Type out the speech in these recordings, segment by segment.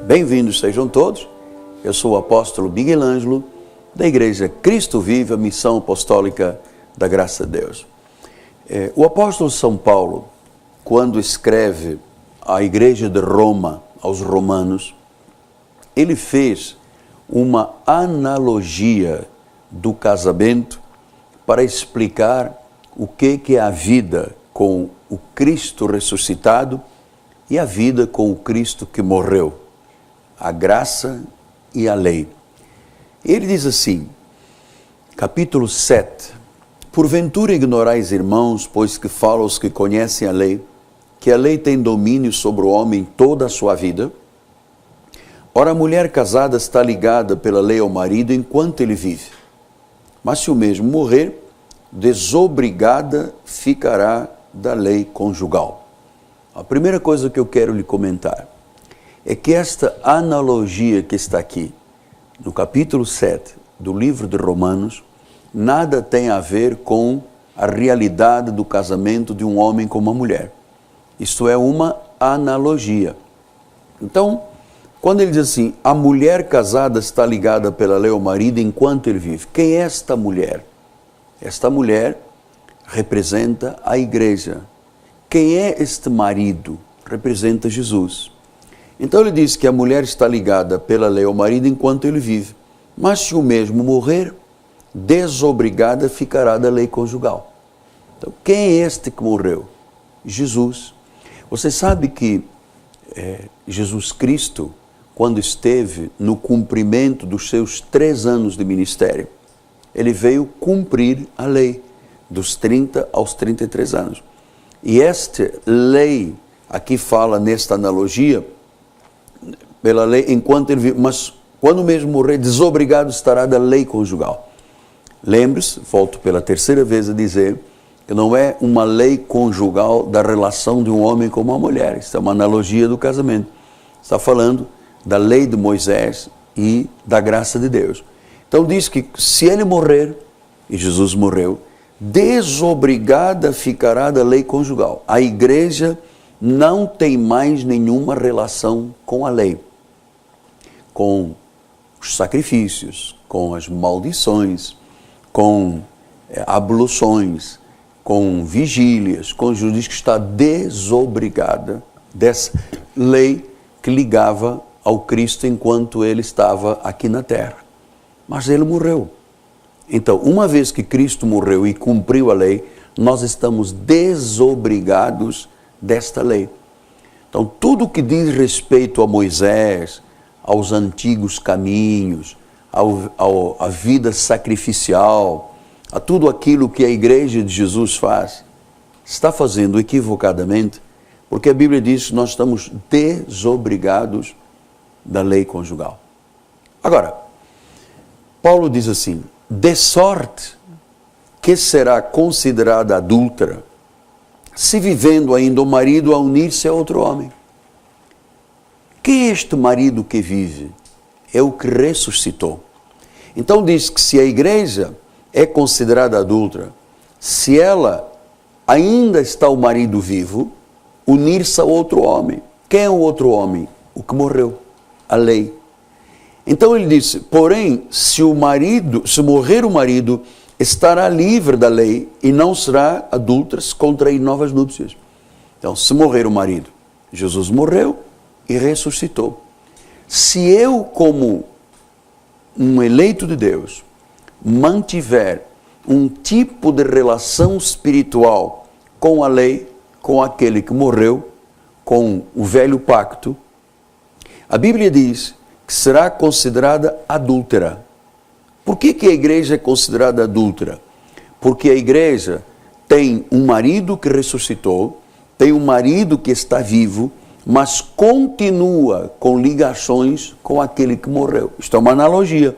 Bem-vindos sejam todos. Eu sou o apóstolo Miguel Ângelo, da Igreja Cristo Vive, a Missão Apostólica da Graça de Deus. O apóstolo São Paulo, quando escreve à Igreja de Roma, aos romanos, ele fez uma analogia do casamento para explicar o que é a vida com o Cristo ressuscitado e a vida com o Cristo que morreu, a graça e a lei. Ele diz assim, capítulo 7, porventura ignorais, irmãos, pois que falo aos que conhecem a lei, que a lei tem domínio sobre o homem toda a sua vida? Ora, a mulher casada está ligada pela lei ao marido enquanto ele vive. Mas se o mesmo morrer, desobrigada ficará da lei conjugal. A primeira coisa que eu quero lhe comentar é que esta analogia que está aqui, no capítulo 7 do livro de Romanos, nada tem a ver com a realidade do casamento de um homem com uma mulher. Isto é uma analogia. Então, quando ele diz assim, a mulher casada está ligada pela lei ao marido enquanto ele vive. Quem é esta mulher? Esta mulher representa a igreja. Quem é este marido? Representa Jesus. Então ele diz que a mulher está ligada pela lei ao marido enquanto ele vive. Mas se o mesmo morrer, desobrigada ficará da lei conjugal. Então, quem é este que morreu? Jesus. Você sabe que Jesus Cristo, quando esteve no cumprimento dos seus 3 anos de ministério, ele veio cumprir a lei dos 30 aos 33 anos. E esta lei, aqui fala nesta analogia, pela lei enquanto ele vive, mas quando mesmo morrer, desobrigado estará da lei conjugal. Lembre-se, volto pela 3ª vez a dizer, que não é uma lei conjugal da relação de um homem com uma mulher. Isso é uma analogia do casamento. Está falando da lei de Moisés e da graça de Deus. Então diz que se ele morrer, e Jesus morreu, desobrigada ficará da lei conjugal. A igreja não tem mais nenhuma relação com a lei, com os sacrifícios, com as maldições, com abluções, com vigílias, com juízes, que está desobrigada dessa lei que ligava ao Cristo enquanto ele estava aqui na terra. Mas ele morreu. Então, uma vez que Cristo morreu e cumpriu a lei, nós estamos desobrigados desta lei. Então, tudo que diz respeito a Moisés, aos antigos caminhos, à vida sacrificial, a tudo aquilo que a igreja de Jesus faz, está fazendo equivocadamente, porque a Bíblia diz que nós estamos desobrigados da lei conjugal. Agora, Paulo diz assim, de sorte que será considerada adúltera, se vivendo ainda o marido a unir-se a outro homem. Quem é este marido que vive? É o que ressuscitou. Então diz que se a igreja é considerada adúltera, se ela ainda está o marido vivo, unir-se a outro homem. Quem é o outro homem? O que morreu, a lei. Então ele disse, porém, se morrer o marido, estará livre da lei e não será adúltera se contrair novas núpcias. Então, se morrer o marido, Jesus morreu e ressuscitou. Se eu, como um eleito de Deus, mantiver um tipo de relação espiritual com a lei, com aquele que morreu, com o velho pacto, a Bíblia diz que será considerada adúltera. Por que a igreja é considerada adúltera? Porque a igreja tem um marido que ressuscitou, tem um marido que está vivo, mas continua com ligações com aquele que morreu. Isto é uma analogia.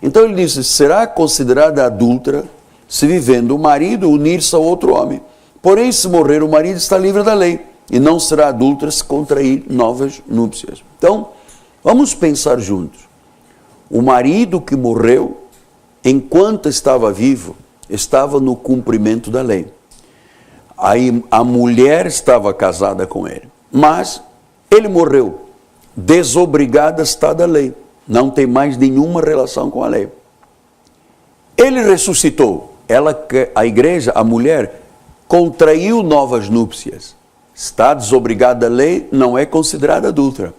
Então ele diz, será considerada adúltera se vivendo o marido unir-se a outro homem. Porém, se morrer o marido, está livre da lei e não será adúltera se contrair novas núpcias. Então, vamos pensar juntos. O marido que morreu, enquanto estava vivo, estava no cumprimento da lei. Aí a mulher estava casada com ele, mas ele morreu. desobrigada está da lei, não tem mais nenhuma relação com a lei. Ele ressuscitou, a igreja, a mulher, contraiu novas núpcias, está desobrigada da lei, não é considerada adúltera.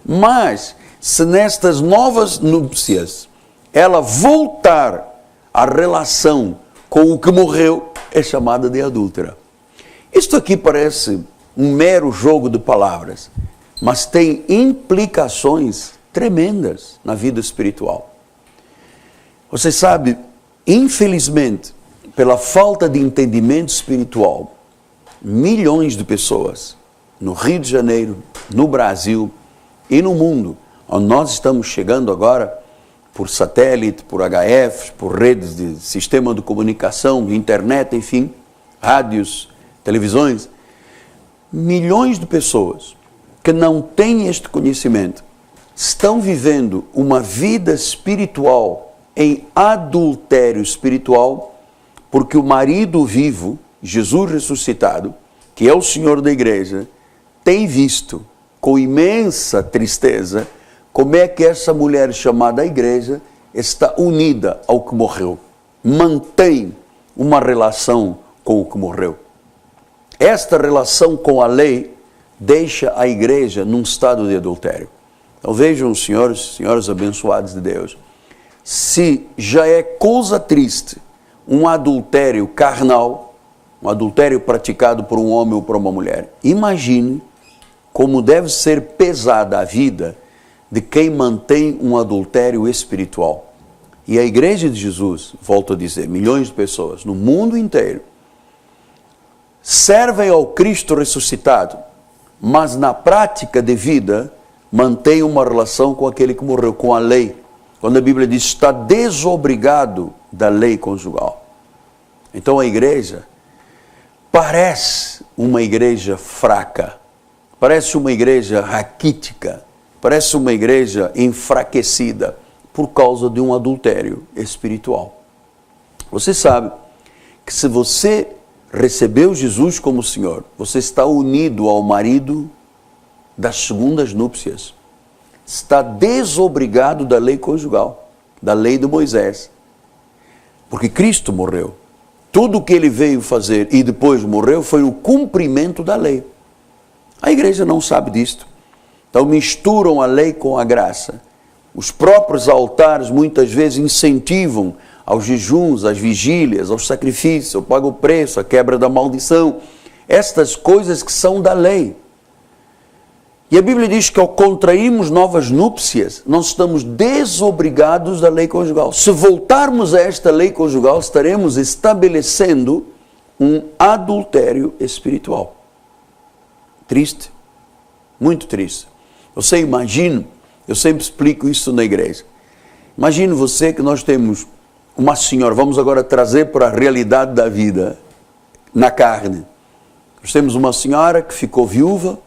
Mas, se nestas novas núpcias ela voltar à relação com o que morreu, é chamada de adúltera. Isto aqui parece um mero jogo de palavras, mas tem implicações tremendas na vida espiritual. Você sabe, infelizmente, pela falta de entendimento espiritual, milhões de pessoas no Rio de Janeiro, no Brasil e no mundo, onde nós estamos chegando agora, por satélite, por HF, por redes de sistema de comunicação, de internet, enfim, rádios, televisões, milhões de pessoas que não têm este conhecimento estão vivendo uma vida espiritual em adultério espiritual, porque o marido vivo, Jesus ressuscitado, que é o Senhor da igreja, tem visto com imensa tristeza como é que essa mulher chamada igreja está unida ao que morreu, mantém uma relação com o que morreu. Esta relação com a lei deixa a igreja num estado de adultério. Então vejam, senhores abençoados de Deus, se já é coisa triste um adultério carnal, um adultério praticado por um homem ou por uma mulher, imagine como deve ser pesada a vida de quem mantém um adultério espiritual. E a igreja de Jesus, volto a dizer, milhões de pessoas no mundo inteiro, servem ao Cristo ressuscitado, mas na prática de vida mantém uma relação com aquele que morreu, com a lei. Quando a Bíblia diz está desobrigado da lei conjugal. Então a igreja parece uma igreja fraca, parece uma igreja raquítica, parece uma igreja enfraquecida por causa de um adultério espiritual. Você sabe que se você recebeu Jesus como Senhor, você está unido ao marido das segundas núpcias, está desobrigado da lei conjugal, da lei de Moisés, porque Cristo morreu. Tudo o que ele veio fazer e depois morreu foi o cumprimento da lei. A igreja não sabe disto. Então misturam a lei com a graça. Os próprios altares muitas vezes incentivam aos jejuns, às vigílias, aos sacrifícios, ao pago preço, a quebra da maldição. Estas coisas que são da lei. E a Bíblia diz que ao contrairmos novas núpcias, nós estamos desobrigados da lei conjugal. Se voltarmos a esta lei conjugal, estaremos estabelecendo um adultério espiritual. Triste, muito triste. Você imagina, eu sempre explico isso na igreja. Imagine você que nós temos uma senhora, vamos agora trazer para a realidade da vida, na carne. Nós temos uma senhora que ficou viúva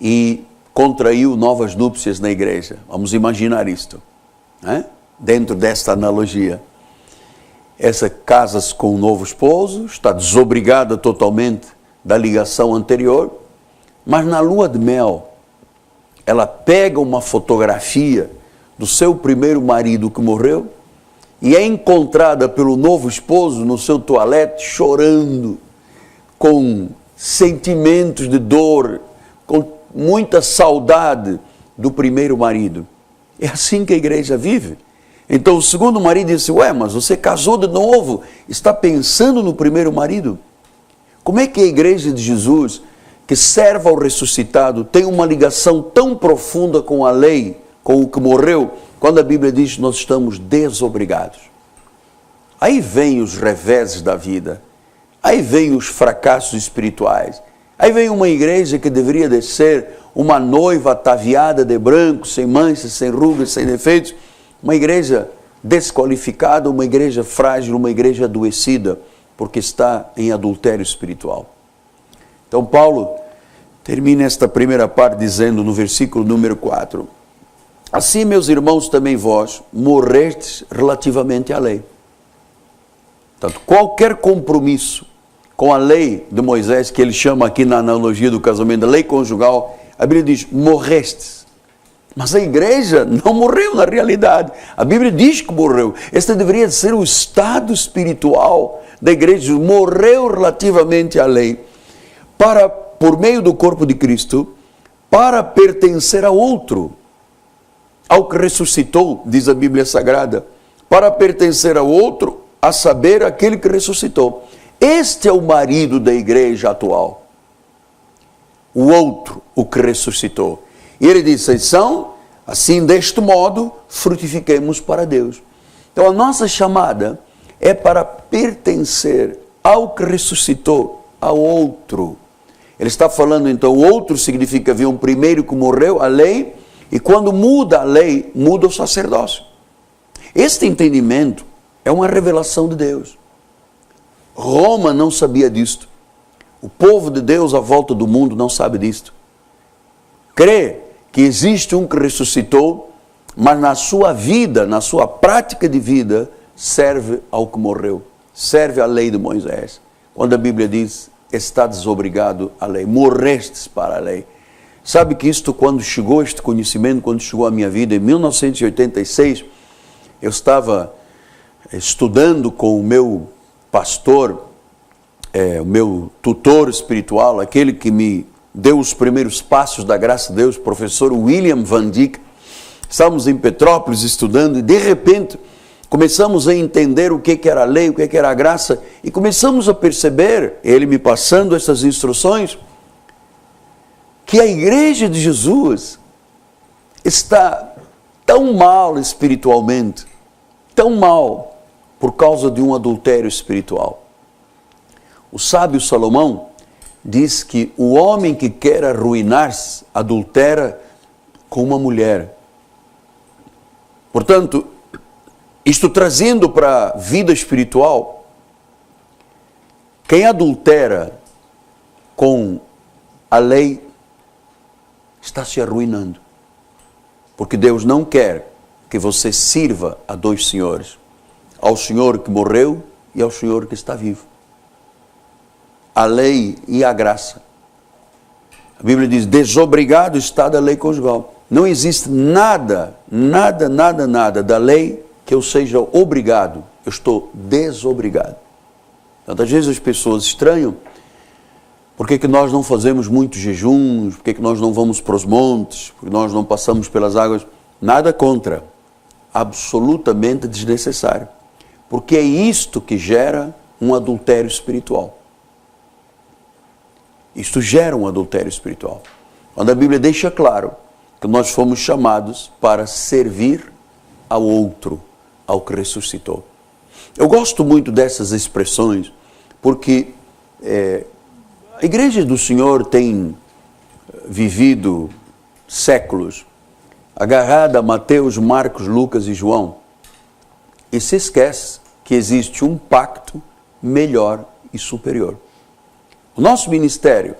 e contraiu novas núpcias na igreja. Vamos imaginar isto, né? Dentro desta analogia. Essa casa-se com um novo esposo, está desobrigada totalmente da ligação anterior, mas na lua de mel, ela pega uma fotografia do seu primeiro marido que morreu e é encontrada pelo novo esposo no seu toalete chorando, com sentimentos de dor, com muita saudade do primeiro marido. É assim que a igreja vive. Então o segundo marido disse, mas você casou de novo, está pensando no primeiro marido? Como é que a igreja de Jesus, que serve ao ressuscitado, tem uma ligação tão profunda com a lei, com o que morreu, quando a Bíblia diz que nós estamos desobrigados? Aí vem os reveses da vida, aí vem os fracassos espirituais, aí vem uma igreja que deveria de ser uma noiva ataviada de branco, sem manchas, sem rugas, sem defeitos, uma igreja desqualificada, uma igreja frágil, uma igreja adoecida, porque está em adultério espiritual. Então Paulo termina esta primeira parte dizendo no versículo número 4, assim, meus irmãos, também vós morrestes relativamente à lei. Portanto, qualquer compromisso com a lei de Moisés, que ele chama aqui na analogia do casamento, da lei conjugal, a Bíblia diz, morrestes. Mas a igreja não morreu na realidade. A Bíblia diz que morreu. Este deveria ser o estado espiritual da igreja. Morreu relativamente à lei, por meio do corpo de Cristo, para pertencer a outro, ao que ressuscitou, diz a Bíblia Sagrada, para pertencer a outro, a saber, aquele que ressuscitou. Este é o marido da igreja atual. O outro, o que ressuscitou. E ele diz, assim, deste modo, frutifiquemos para Deus. Então, a nossa chamada é para pertencer ao que ressuscitou, ao outro. Ele está falando, então, o outro significa havia um primeiro que morreu, a lei, e quando muda a lei, muda o sacerdócio. Este entendimento é uma revelação de Deus. Roma não sabia disto. O povo de Deus à volta do mundo não sabe disto. Crê que existe um que ressuscitou, mas na sua vida, na sua prática de vida, serve ao que morreu. Serve à lei de Moisés. Quando a Bíblia diz, está desobrigado à lei, morrestes para a lei. Sabe que isto, quando chegou este conhecimento, quando chegou à minha vida, em 1986, eu estava estudando com o meu pastor, o meu tutor espiritual, aquele que me deu os primeiros passos da graça de Deus, professor William Van Dijk. Estávamos em Petrópolis estudando e de repente começamos a entender o que era a lei, o que era a graça e começamos a perceber, ele me passando essas instruções, que a igreja de Jesus está tão mal espiritualmente, tão mal por causa de um adultério espiritual. O sábio Salomão diz que o homem que quer arruinar-se adultera com uma mulher. Portanto, isto trazendo para a vida espiritual, quem adultera com a lei está se arruinando. Porque Deus não quer que você sirva a dois senhores, ao Senhor que morreu e ao Senhor que está vivo. A lei e a graça. A Bíblia diz, desobrigado está da lei conjugal. Não existe nada da lei que eu seja obrigado. Eu estou desobrigado. Tantas vezes as pessoas estranham, por que nós não fazemos muitos jejuns, por que nós não vamos para os montes, por que nós não passamos pelas águas. Nada contra, absolutamente desnecessário. Porque é isto que gera um adultério espiritual. Isto gera um adultério espiritual. Quando a Bíblia deixa claro que nós fomos chamados para servir ao outro, ao que ressuscitou. Eu gosto muito dessas expressões, porque a igreja do Senhor tem vivido séculos agarrada a Mateus, Marcos, Lucas e João, e se esquece que existe um pacto melhor e superior. O nosso ministério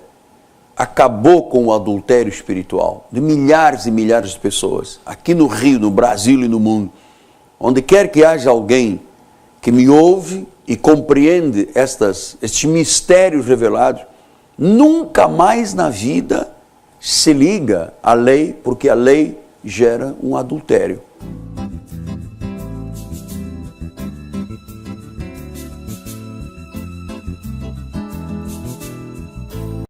acabou com o adultério espiritual de milhares e milhares de pessoas, aqui no Rio, no Brasil e no mundo. Onde quer que haja alguém que me ouve e compreende estes mistérios revelados, nunca mais na vida se liga à lei, porque a lei gera um adultério.